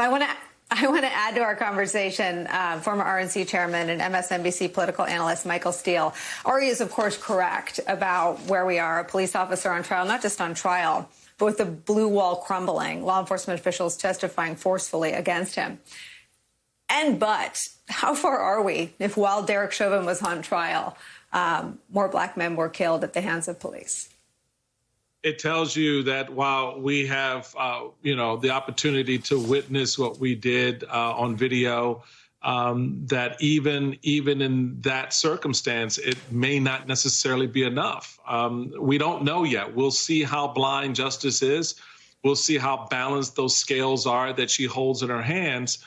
I want to add to our conversation former RNC chairman and MSNBC political analyst Michael Steele. Ari is, of course, correct about where we are. A police officer on trial, not just on trial, but with the blue wall crumbling, law enforcement officials testifying forcefully against him. But how far are we if while Derek Chauvin was on trial, more black men were killed at the hands of police? It tells you that while we have, the opportunity to witness what we did on video, that even in that circumstance, it may not necessarily be enough. We don't know yet. We'll see how blind justice is. We'll see how balanced those scales are that she holds in her hands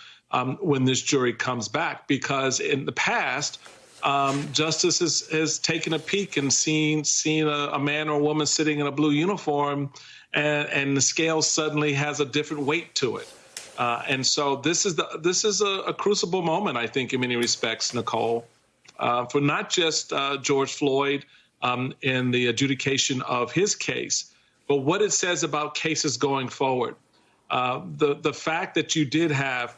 when this jury comes back. Because in the past, justice has taken a peek and seen a man or a woman sitting in a blue uniform, and the scale suddenly has a different weight to it. And so this is a crucible moment, I think, in many respects, Nicole, for not just George Floyd in the adjudication of his case, but what it says about cases going forward. The fact that you did have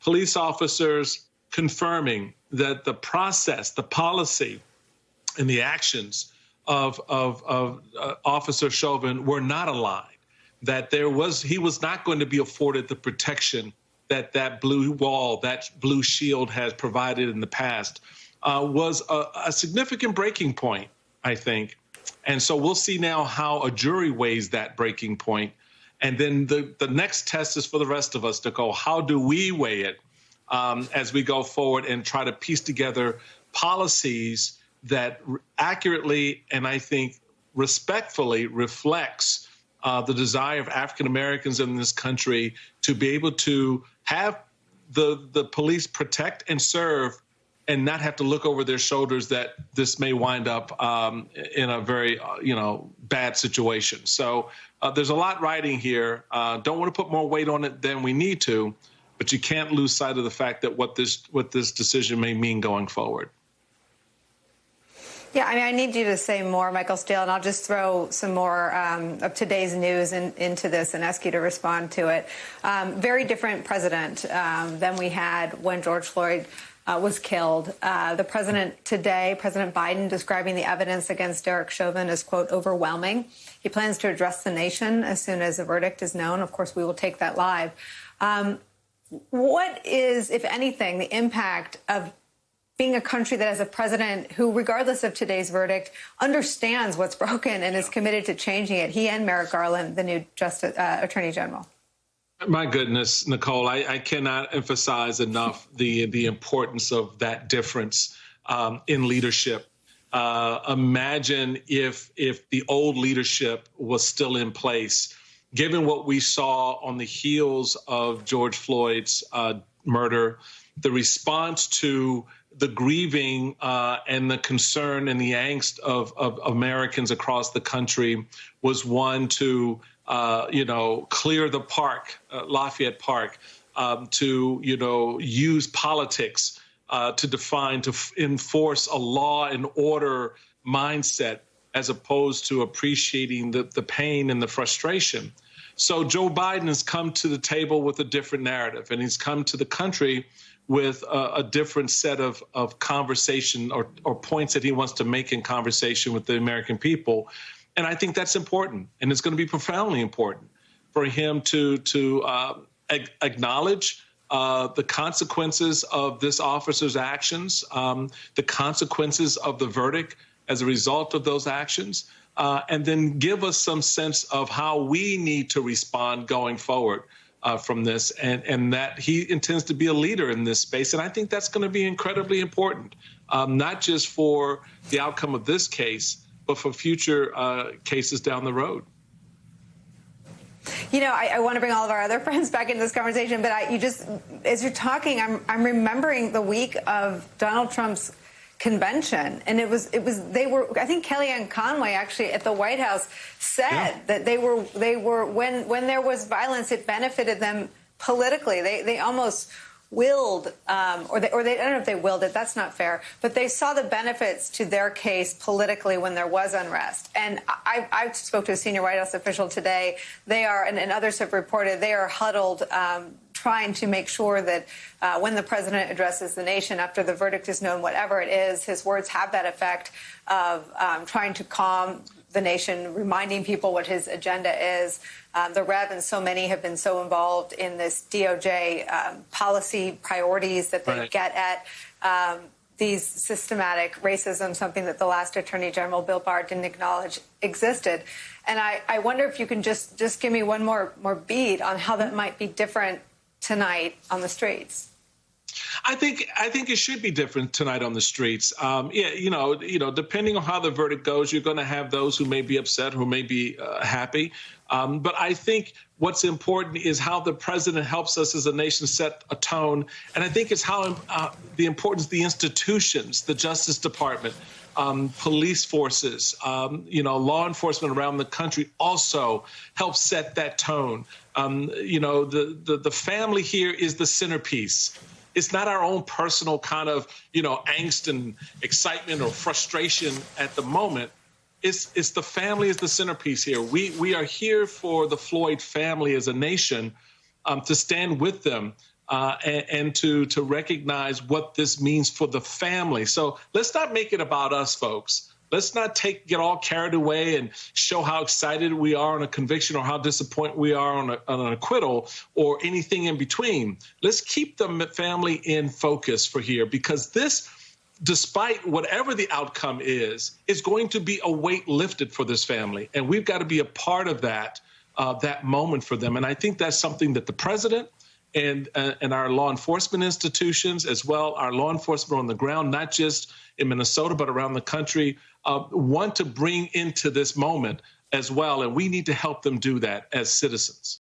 police officers confirming that the process, the policy, and the actions of Officer Chauvin were not aligned, that he was not going to be afforded the protection that blue wall, that blue shield has provided in the past, was a significant breaking point, I think. And so we'll see now how a jury weighs that breaking point. And then the next test is for the rest of us to go, how do we weigh it as we go forward and try to piece together policies that accurately and I think respectfully reflects the desire of African Americans in this country to be able to have the police protect and serve and not have to look over their shoulders that this may wind up in a very, bad situation. So there's a lot riding here. Don't want to put more weight on it than we need to, but you can't lose sight of the fact that what this decision may mean going forward. Yeah, I need you to say more, Michael Steele, and I'll just throw some more of today's news into this and ask you to respond to it. Very different president than we had when George Floyd was killed. The president today, President Biden, describing the evidence against Derek Chauvin as, quote, overwhelming. He plans to address the nation as soon as the verdict is known. Of course, we will take that live. What is, if anything, the impact of being a country that has a president who, regardless of today's verdict, understands what's broken and is committed to changing it? He and Merrick Garland, the new Attorney General. My goodness, Nicole, I cannot emphasize enough the importance of that difference in leadership. Imagine if the old leadership was still in place, given what we saw on the heels of George Floyd's murder, the response to the grieving and the concern and the angst of Americans across the country was one to clear the park, Lafayette Park, to, use politics to enforce a law and order mindset as opposed to appreciating the pain and the frustration. So Joe Biden has come to the table with a different narrative, and he's come to the country with a different set of conversation or points that he wants to make in conversation with the American people. And I think that's important, and it's going to be profoundly important for him to acknowledge the consequences of this officer's actions, the consequences of the verdict as a result of those actions, and then give us some sense of how we need to respond going forward from this, and that he intends to be a leader in this space. And I think that's going to be incredibly important, not just for the outcome of this case, but for future cases down the road. I want to bring all of our other friends back into this conversation, but as you're talking, I'm remembering the week of Donald Trump's convention, and they were, I think Kellyanne Conway actually at the White House said that they were when there was violence, it benefited them politically. They almost willed, or they I don't know if they willed it, that's not fair, but they saw the benefits to their case politically when there was unrest. And I spoke to a senior White House official today. They are, and others have reported, they are huddled trying to make sure that when the president addresses the nation after the verdict is known, whatever it is, his words have that effect of trying to calm the nation, reminding people what his agenda is. The Rev and so many have been so involved in this DOJ policy priorities that they get at these systematic racism, something that the last Attorney General, Bill Barr, didn't acknowledge existed. And I wonder if you can just give me one more beat on how that might be different tonight on the streets. I think it should be different tonight on the streets. Depending on how the verdict goes, you're going to have those who may be upset, who may be happy. But I think what's important is how the president helps us as a nation set a tone. And I think it's how the importance of the institutions, the Justice Department, police forces, law enforcement around the country also help set that tone. The family here is the centerpiece. It's not our own personal kind of, angst and excitement or frustration at the moment. It's the family is the centerpiece here. We are here for the Floyd family as a nation, to stand with them and to recognize what this means for the family. So let's not make it about us, folks. Let's not get all carried away and show how excited we are on a conviction or how disappointed we are on an acquittal or anything in between. Let's keep the family in focus for here, because this, despite whatever the outcome is going to be a weight lifted for this family. And we've got to be a part of that moment for them. And I think that's something that the president and our law enforcement institutions, as well, our law enforcement on the ground, not just in Minnesota, but around the country, want to bring into this moment as well. And we need to help them do that as citizens.